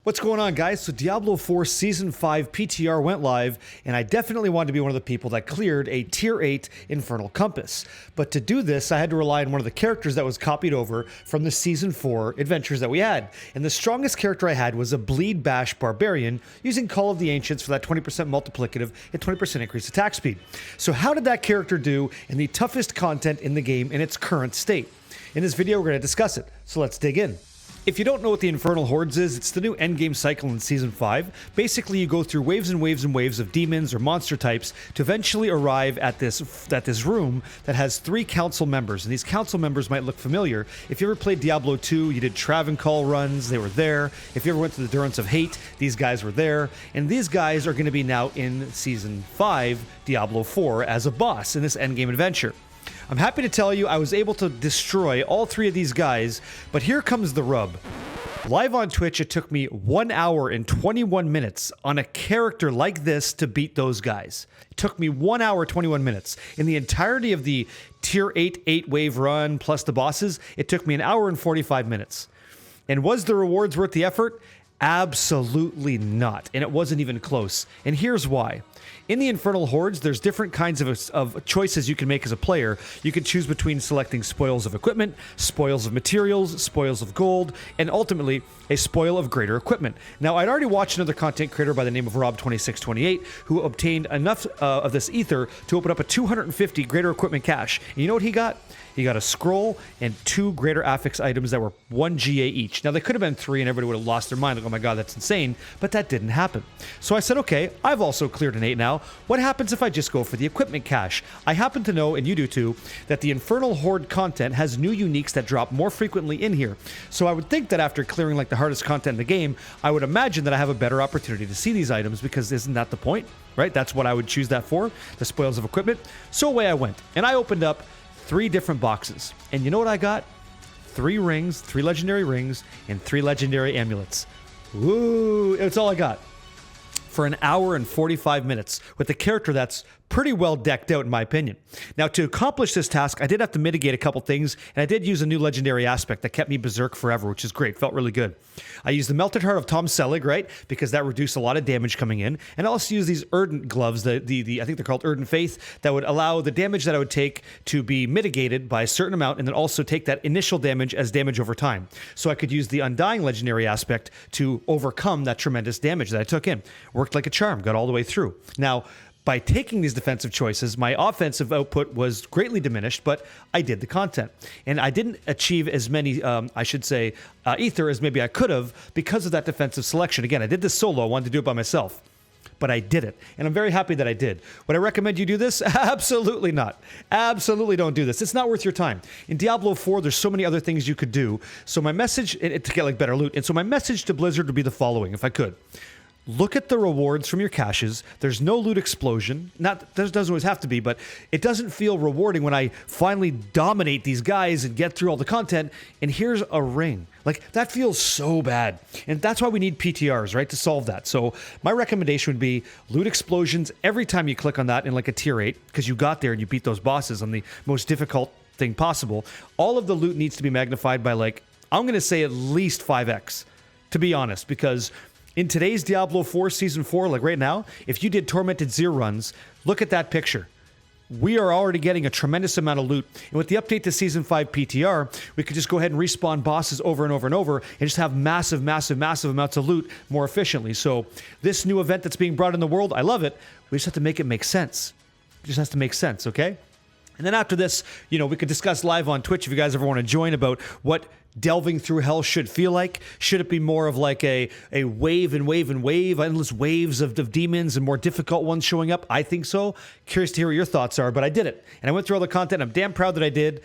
What's going on, guys? So Diablo 4 Season 5 PTR went live, and I definitely wanted to be one of the people that cleared a Tier 8 Infernal Compass. But to do this, I had to rely on one of the characters that was copied over from the Season 4 adventures that we had. And the strongest character I had was a Bleed Bash Barbarian, using Call of the Ancients for that 20% multiplicative and 20% increased attack speed. So how did that character do in the toughest content in the game in its current state? In this video, we're going to discuss it, so let's dig in. If you don't know what the Infernal Hordes is, it's the new endgame cycle in Season 5. Basically, you go through waves and waves and waves of demons or monster types to eventually arrive at this room that has 3 council members. And these council members might look familiar. If you ever played Diablo 2, you did Travancore runs, they were there. If you ever went to the Durance of Hate, these guys were there. And these guys are going to be now in Season 5, Diablo 4, as a boss in this endgame adventure. I'm happy to tell you I was able to destroy all 3 of these guys, but here comes the rub. Live on Twitch, it took me 1 hour and 21 minutes on a character like this to beat those guys. It took me 1 hour, 21 minutes. In the entirety of the Tier 8 8-wave run plus the bosses, it took me 1 hour and 45 minutes. And was the rewards worth the effort? Absolutely not. And it wasn't even close. And here's why. In the Infernal Hordes, there's different kinds of choices you can make as a player. You can choose between selecting spoils of equipment, spoils of materials, spoils of gold, and ultimately a spoil of greater equipment. Now, I'd already watched another content creator by the name of Rob2628 who obtained enough of this Aether to open up a 250 greater equipment cache. And you know what he got? He got a scroll and 2 greater affix items that were 1 GA each. Now, they could have been 3 and everybody would have lost their mind. Like, oh my god, that's insane. But that didn't happen. So I said, okay, I've also cleared an 8 now. What happens if I just go for the equipment cache? I happen to know, and you do too, that the Infernal Horde content has new uniques that drop more frequently in here. So I would think that after clearing like the hardest content in the game, I would imagine that I have a better opportunity to see these items, because isn't that the point, right? That's what I would choose that for, the spoils of equipment. So away I went, and I opened up 3 different boxes. And you know what I got? 3 rings, 3 legendary rings, and 3 legendary amulets. Ooh, it's all I got. For 1 hour and 45 minutes with a character that's pretty well decked out in my opinion. Now, to accomplish this task, I did have to mitigate a couple things, and I did use a new legendary aspect that kept me berserk forever, which is great. Felt really good. I used the Melted Heart of Tom Selleck, right? Because that reduced a lot of damage coming in. And I also used these Ardent gloves, I think they're called Ardent Faith, that would allow the damage that I would take to be mitigated by a certain amount, and then also take that initial damage as damage over time. So I could use the Undying legendary aspect to overcome that tremendous damage that I took in. Worked like a charm, got all the way through. Now, by taking these defensive choices, my offensive output was greatly diminished, but I did the content. And I didn't achieve as many, I should say, Aether as maybe I could have because of that defensive selection. Again, I did this solo. I wanted to do it by myself. But I did it, and I'm very happy that I did. Would I recommend you do this? Absolutely not. Absolutely don't do this. It's not worth your time. In Diablo 4, there's so many other things you could do. So my message, to get like better loot, and so my message to Blizzard would be the following, if I could. Look at the rewards from your caches. There's no loot explosion. There doesn't always have to be, but it doesn't feel rewarding when I finally dominate these guys and get through all the content, and here's a ring. Like, that feels so bad. And that's why we need PTRs, right, to solve that. So my recommendation would be loot explosions every time you click on that in like a tier 8, because you got there and you beat those bosses on the most difficult thing possible. All of the loot needs to be magnified by, like, I'm going to say at least 5x, to be honest, because in today's Diablo 4 Season 4, like right now, if you did Tormented Zir runs, look at that picture. We are already getting a tremendous amount of loot. And with the update to Season 5 PTR, we could just go ahead and respawn bosses over and over and over and just have massive, massive, massive amounts of loot more efficiently. So this new event that's being brought in the world, I love it. We just have to make it make sense. It just has to make sense, okay? And then after this, you know, we could discuss live on Twitch if you guys ever want to join about what delving through hell should feel like. Should it be more of like a wave and wave and wave, endless waves of demons and more difficult ones showing up? I think so. Curious to hear what your thoughts are, but I did it. And I went through all the content. I'm damn proud that I did.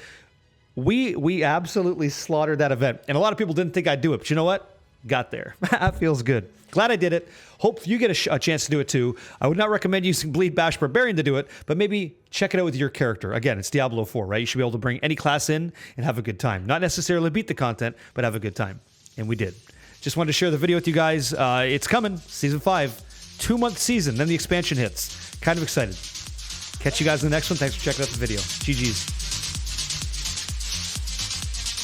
We absolutely slaughtered that event. And a lot of people didn't think I'd do it, but you know what? Got there. That feels good. Glad I did it. Hope you get a chance to do it too. I would not recommend using Bleed Bash Barbarian to do it, but maybe check it out with your character. Again, it's Diablo 4, right? You should be able to bring any class in and have a good time. Not necessarily beat the content, but have a good time. And we did. Just wanted to share the video with you guys. It's coming. Season 5. 2-month season. Then the expansion hits. Kind of excited. Catch you guys in the next one. Thanks for checking out the video. GG's.